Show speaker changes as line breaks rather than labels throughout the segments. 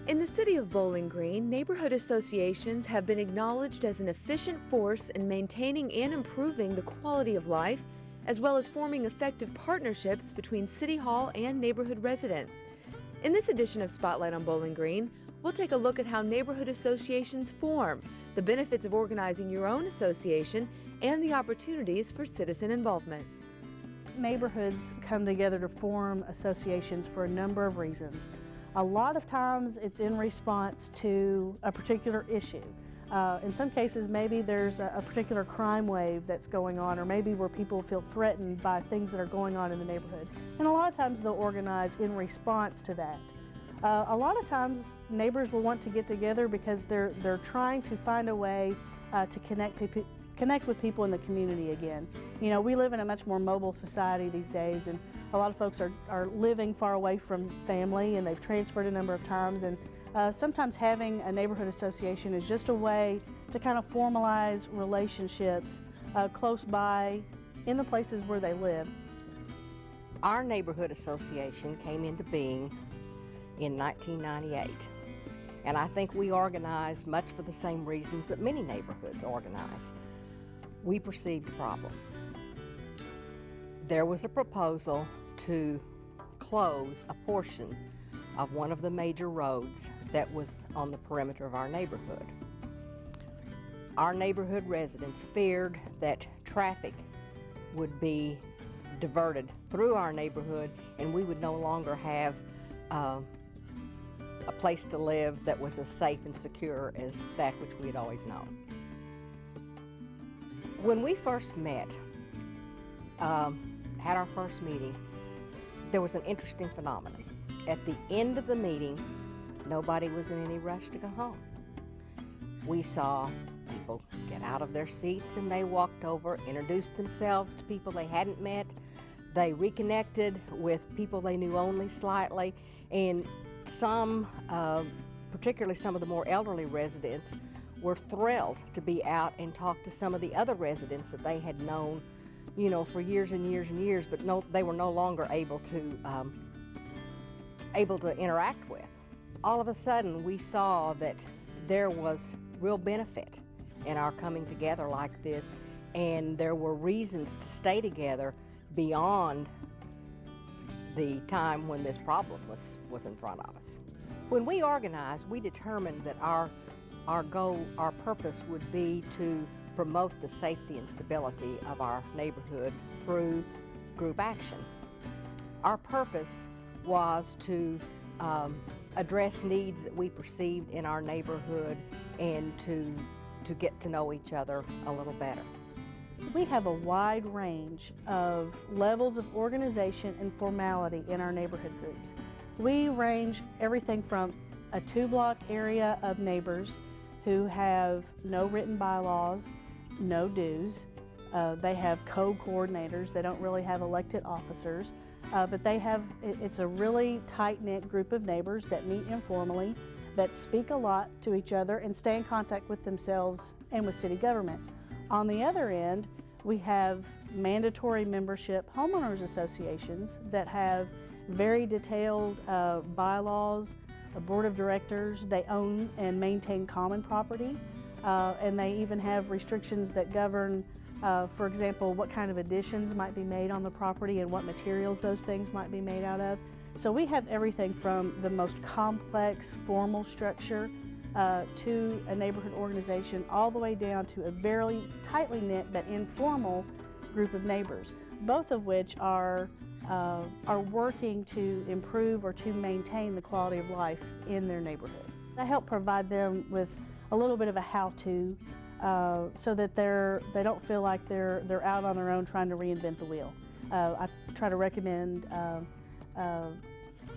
In the city of Bowling Green, neighborhood associations have been acknowledged as an efficient force in maintaining and improving the quality of life, as well as forming effective partnerships between City Hall and neighborhood residents. In this edition of Spotlight on Bowling Green, we'll take a look at how neighborhood associations form, the benefits of organizing your own association, and the opportunities for citizen involvement.
Neighborhoods come together to form associations for a number of reasons. A lot of times it's in response to a particular issue. In some cases, maybe there's a particular crime wave that's going on, or maybe where people feel threatened by things that are going on in the neighborhood. And a lot of times they'll organize in response to that. A lot of times neighbors will want to get together because they're trying to find a way to connect with people in the community again. You know, we live in a much more mobile society these days, and a lot of folks are living far away from family, and they've transferred a number of times, and sometimes having a neighborhood association is just a way to kind of formalize relationships close by in the places where they live.
Our neighborhood association came into being in 1998, and I think we organized much for the same reasons that many neighborhoods organize. We perceived a problem. There was a proposal to close a portion of one of the major roads that was on the perimeter of our neighborhood. Our neighborhood residents feared that traffic would be diverted through our neighborhood and we would no longer have a place to live that was as safe and secure as that which we had always known. When we first met, had our first meeting, there was an interesting phenomenon. At the end of the meeting, nobody was in any rush to go home. We saw people get out of their seats and they walked over, introduced themselves to people they hadn't met. They reconnected with people they knew only slightly, and some, particularly some of the more elderly residents, were thrilled to be out and talk to some of the other residents that they had known, you know, for years and years and years, but they were no longer able to interact with. All of a sudden, we saw that there was real benefit in our coming together like this, and there were reasons to stay together beyond the time when this problem was in front of us. When we organized, we determined that our goal, our purpose would be to promote the safety and stability of our neighborhood through group action. Our purpose was to address needs that we perceived in our neighborhood and to get to know each other a little better.
We have a wide range of levels of organization and formality in our neighborhood groups. We range everything from a 2-block area of neighbors who have no written bylaws, no dues. They have co-coordinators. They don't really have elected officers, but it's a really tight-knit group of neighbors that meet informally, that speak a lot to each other and stay in contact with themselves and with city government. On the other end, we have mandatory membership homeowners associations that have very detailed bylaws, a board of directors. They own and maintain common property, and they even have restrictions that govern, for example, what kind of additions might be made on the property and what materials those things might be made out of. So we have everything from the most complex formal structure to a neighborhood organization, all the way down to a very tightly knit but informal group of neighbors, both of which are working to improve or to maintain the quality of life in their neighborhood. I help provide them with a little bit of a how-to so that they don't feel like they're out on their own trying to reinvent the wheel. I try to recommend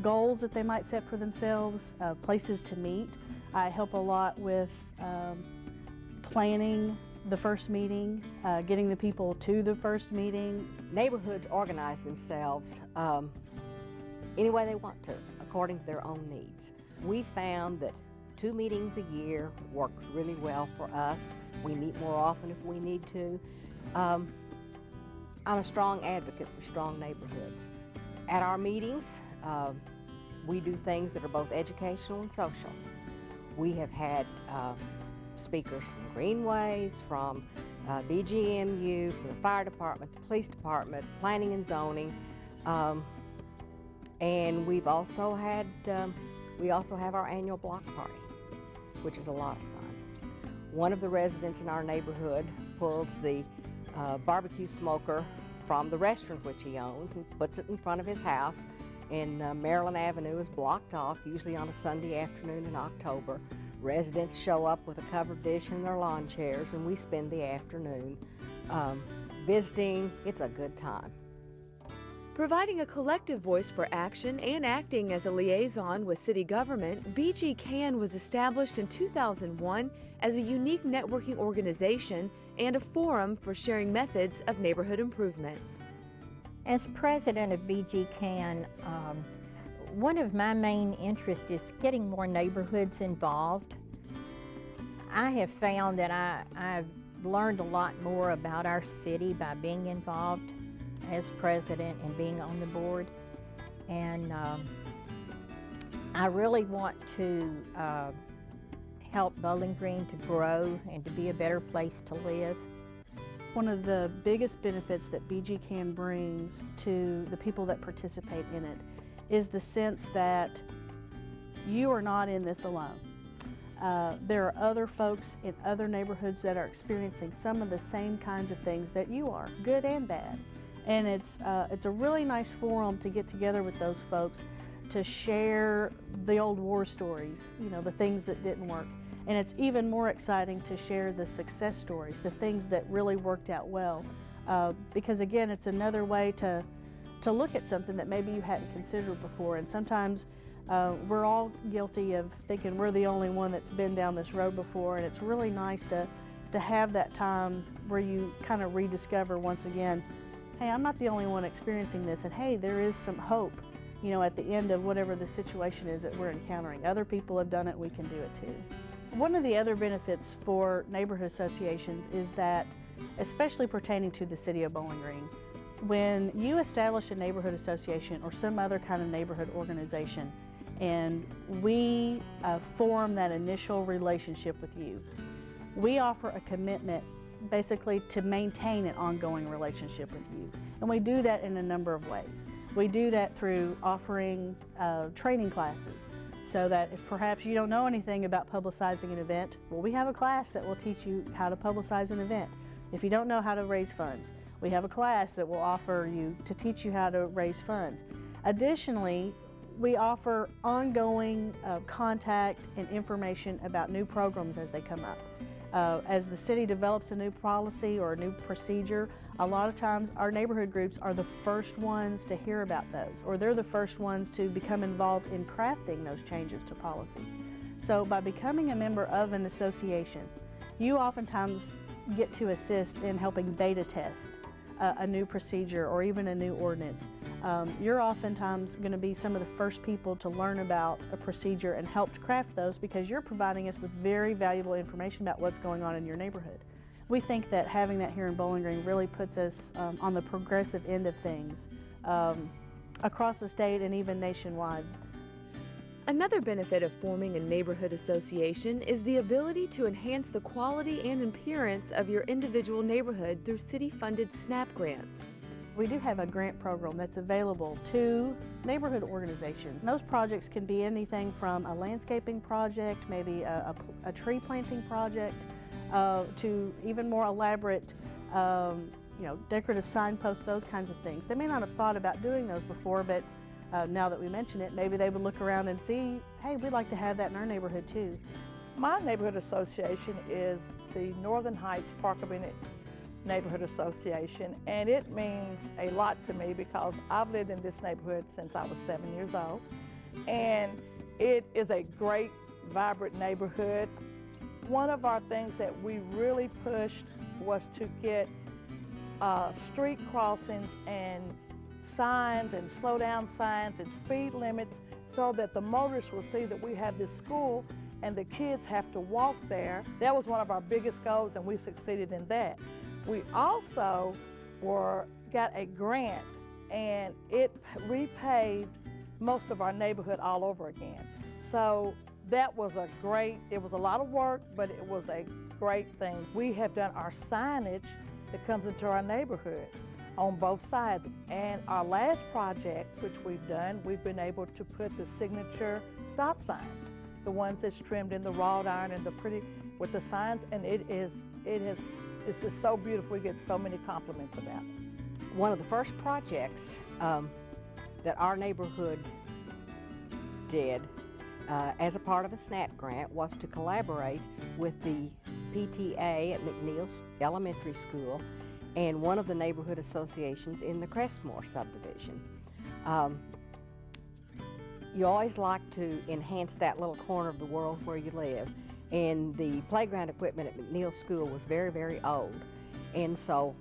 goals that they might set for themselves, places to meet. I help a lot with planning the first meeting, getting the people to the first meeting.
Neighborhoods organize themselves any way they want to, according to their own needs. We found that 2 meetings a year works really well for us. We meet more often if we need to. I'm a strong advocate for strong neighborhoods. At our meetings, we do things that are both educational and social. We have had speakers from Greenways, from BGMU, from the fire department, the police department, planning and zoning, and we also have our annual block party, which is a lot of fun. One of the residents in our neighborhood pulls the barbecue smoker from the restaurant which he owns and puts it in front of his house, and Maryland Avenue is blocked off, usually on a Sunday afternoon in October. Residents show up with a covered dish and their lawn chairs, and we spend the afternoon visiting. It's a good time.
Providing a collective voice for action and acting as a liaison with city government, BG CAN was established in 2001 as a unique networking organization and a forum for sharing methods of neighborhood improvement.
As president of BG CAN, one of my main interests is getting more neighborhoods involved. I have found that I've learned a lot more about our city by being involved as president and being on the board. And I really want to help Bowling Green to grow and to be a better place to live.
One of the biggest benefits that BG CAN brings to the people that participate in it is the sense that you are not in this alone. There are other folks in other neighborhoods that are experiencing some of the same kinds of things that you are, good and bad. And it's a really nice forum to get together with those folks to share the old war stories, you know, the things that didn't work. And it's even more exciting to share the success stories, the things that really worked out well. Because again, it's another way to look at something that maybe you hadn't considered before. And sometimes we're all guilty of thinking we're the only one that's been down this road before. And it's really nice to have that time where you kind of rediscover once again, hey, I'm not the only one experiencing this, and hey, there is some hope, you know, at the end of whatever the situation is that we're encountering. Other people have done it, we can do it too. One of the other benefits for neighborhood associations is that, especially pertaining to the city of Bowling Green, when you establish a neighborhood association or some other kind of neighborhood organization, and we form that initial relationship with you, we offer a commitment basically to maintain an ongoing relationship with you. And we do that in a number of ways. We do that through offering training classes, so that if perhaps you don't know anything about publicizing an event, well, we have a class that will teach you how to publicize an event. If you don't know how to raise funds, we have a class that will offer you to teach you how to raise funds. Additionally, we offer ongoing contact and information about new programs as they come up. As the city develops a new policy or a new procedure, a lot of times our neighborhood groups are the first ones to hear about those, or they're the first ones to become involved in crafting those changes to policies. So by becoming a member of an association, you oftentimes get to assist in helping beta test a new procedure or even a new ordinance. You're oftentimes going to be some of the first people to learn about a procedure and help to craft those, because you're providing us with very valuable information about what's going on in your neighborhood. We think that having that here in Bowling Green really puts us on the progressive end of things across the state and even nationwide.
Another benefit of forming a neighborhood association is the ability to enhance the quality and appearance of your individual neighborhood through city-funded SNAP grants.
We do have a grant program that's available to neighborhood organizations. Those projects can be anything from a landscaping project, maybe a tree planting project, to even more elaborate decorative signposts, those kinds of things. They may not have thought about doing those before, but now that we mention it, maybe they would look around and see, hey, we'd like to have that in our neighborhood too.
My neighborhood association is the Northern Heights Park Arena neighborhood association, and it means a lot to me because I've lived in this neighborhood since I was 7 years old, and it is a great, vibrant neighborhood. One of our things that we really pushed was to get street crossings and signs and slow down signs and speed limits so that the motorists will see that we have this school and the kids have to walk there. That was one of our biggest goals, and we succeeded in that. We also got a grant, and it repaved most of our neighborhood all over again. So that was it was a lot of work, but it was a great thing. We have done our signage that comes into our neighborhood on both sides. And our last project, which we've done, we've been able to put the signature stop signs, the ones that's trimmed in the wrought iron and the pretty with the signs, and it's just so beautiful. We get so many compliments about it.
One of the first projects that our neighborhood did as a part of a SNAP grant was to collaborate with the PTA at McNeil Elementary School and one of the neighborhood associations in the Crestmore subdivision. You always like to enhance that little corner of the world where you live, and the playground equipment at McNeil School was very, very old, and so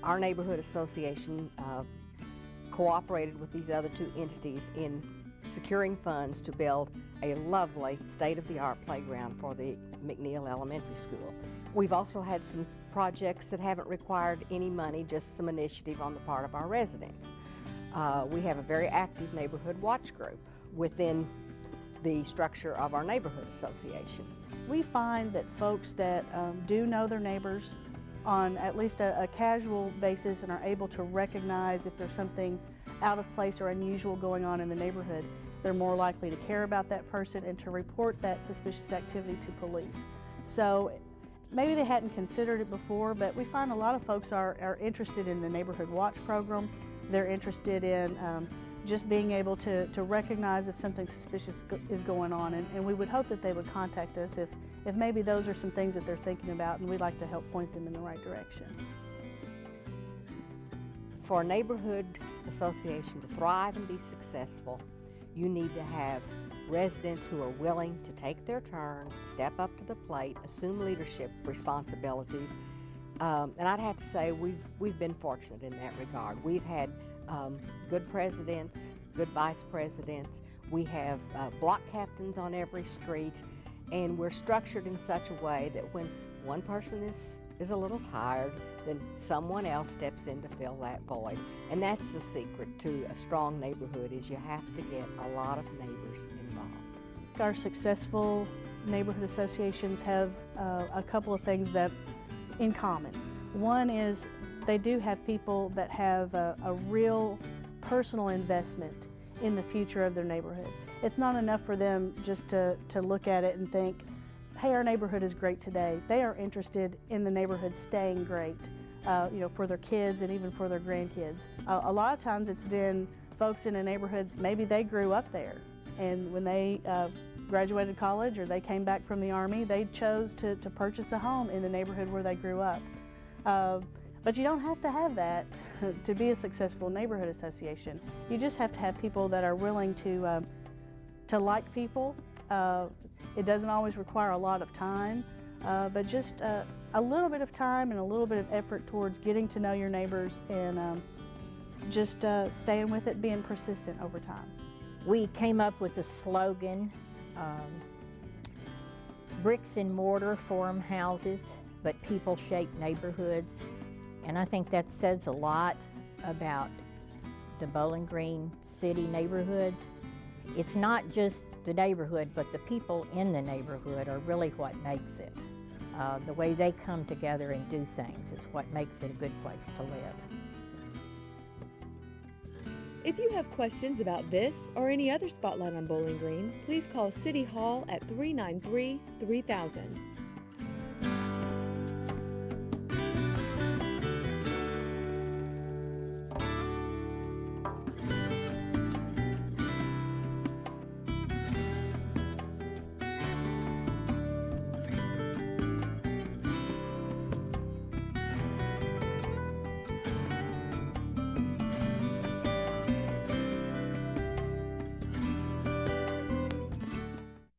our neighborhood association cooperated with these other two entities in securing funds to build a lovely state-of-the-art playground for the McNeil Elementary School. We've also had some projects that haven't required any money, just some initiative on the part of our residents. We have a very active neighborhood watch group within the structure of our neighborhood association.
We find that folks that do know their neighbors on at least a casual basis and are able to recognize if there's something out of place or unusual going on in the neighborhood, they're more likely to care about that person and to report that suspicious activity to police. So maybe they hadn't considered it before, but we find a lot of folks are interested in the Neighborhood Watch program. They're interested in just being able to recognize if something suspicious is going on, and we would hope that they would contact us if maybe those are some things that they're thinking about, and we'd like to help point them in the right direction.
For a neighborhood association to thrive and be successful, you need to have residents who are willing to take their turn, step up to the plate, assume leadership responsibilities. And I'd have to say we've been fortunate in that regard. We've had good presidents, good vice presidents. We have block captains on every street, and we're structured in such a way that when one person is a little tired, then someone else steps in to fill that void. And that's the secret to a strong neighborhood, is you have to get a lot of neighbors involved.
Our successful neighborhood associations have a couple of things that in common. One is they do have people that have a real personal investment in the future of their neighborhood. It's not enough for them just to look at it and think, hey, our neighborhood is great today. They are interested in the neighborhood staying great, for their kids and even for their grandkids. A lot of times it's been folks in a neighborhood, maybe they grew up there, and when they graduated college or they came back from the Army, they chose to purchase a home in the neighborhood where they grew up. But you don't have to have that to be a successful neighborhood association. You just have to have people that are willing to like people. It doesn't always require a lot of time, but just a little bit of time and a little bit of effort towards getting to know your neighbors and just staying with it, being persistent over time.
We came up with a slogan, bricks and mortar form houses, but people shape neighborhoods. And I think that says a lot about the Bowling Green city neighborhoods. It's not just the neighborhood, but the people in the neighborhood are really what makes it. The way they come together and do things is what makes it a good place to live.
If you have questions about this or any other Spotlight on Bowling Green, please call City Hall at 393-3000.